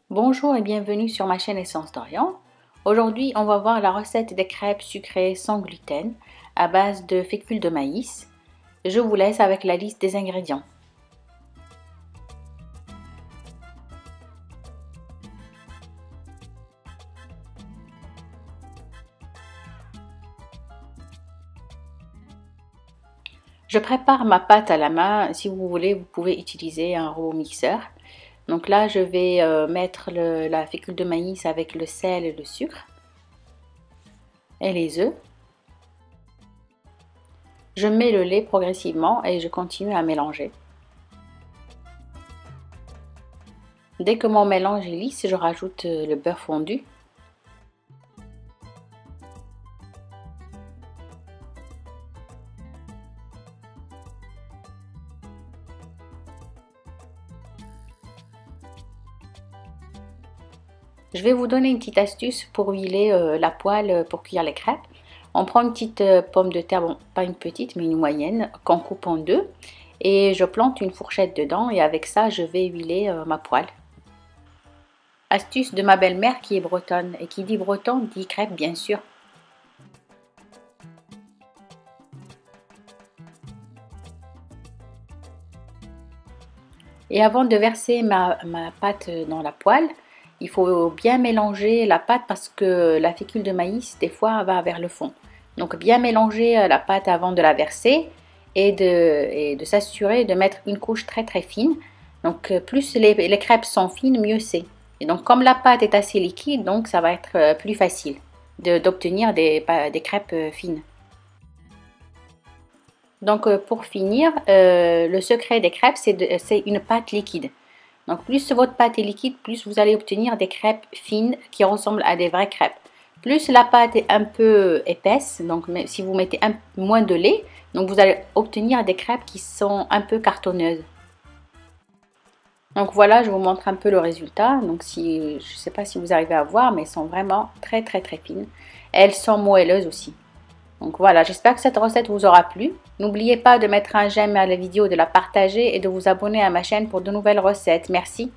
Bonjour et bienvenue sur ma chaîne Essence d'Orient. Aujourd'hui, on va voir la recette des crêpes sucrées sans gluten à base de fécule de maïs. Je vous laisse avec la liste des ingrédients. Je prépare ma pâte à la main. Si vous voulez, vous pouvez utiliser un robot mixeur. Donc là, je vais mettre la fécule de maïs avec le sel et le sucre et les œufs. Je mets le lait progressivement et je continue à mélanger. Dès que mon mélange est lisse, je rajoute le beurre fondu. Je vais vous donner une petite astuce pour huiler la poêle pour cuire les crêpes. On prend une petite pomme de terre, bon, pas une petite mais une moyenne, qu'on coupe en deux. Et je plante une fourchette dedans et avec ça je vais huiler ma poêle. Astuce de ma belle-mère qui est bretonne. Et qui dit breton dit crêpe bien sûr. Et avant de verser ma pâte dans la poêle, il faut bien mélanger la pâte parce que la fécule de maïs, des fois, va vers le fond. Donc, bien mélanger la pâte avant de la verser et de s'assurer de mettre une couche très très fine. Donc, plus les crêpes sont fines, mieux c'est. Et donc, comme la pâte est assez liquide, donc ça va être plus facile d'obtenir des crêpes fines. Donc, pour finir, le secret des crêpes, c'est une pâte liquide. Donc, plus votre pâte est liquide, plus vous allez obtenir des crêpes fines qui ressemblent à des vraies crêpes. Plus la pâte est un peu épaisse, donc si vous mettez moins de lait, donc vous allez obtenir des crêpes qui sont un peu cartonneuses. Donc voilà, je vous montre un peu le résultat. Donc je ne sais pas si vous arrivez à voir, mais elles sont vraiment très très très fines. Elles sont moelleuses aussi. Donc voilà, j'espère que cette recette vous aura plu. N'oubliez pas de mettre un j'aime à la vidéo, de la partager et de vous abonner à ma chaîne pour de nouvelles recettes. Merci.